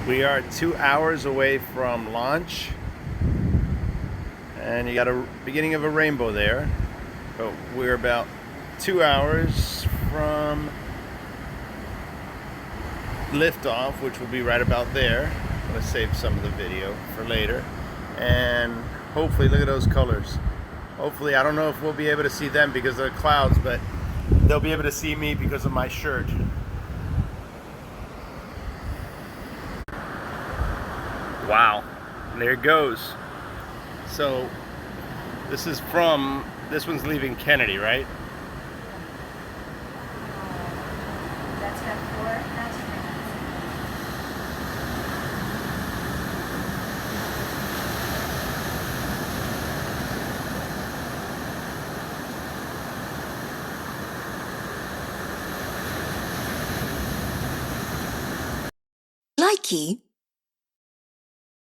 We are 2 hours away from launch, and you got a beginning of a rainbow there, but we're about 2 hours from liftoff, which will be right about there. I'm going to save some of the video for later, and hopefully, look at those colors. Hopefully, I don't know if we'll be able to see them because of the clouds, but they'll be able to see me because of my shirt. Wow, there it goes. So this one's leaving Kennedy, right? That's got 4 astronauts. Likey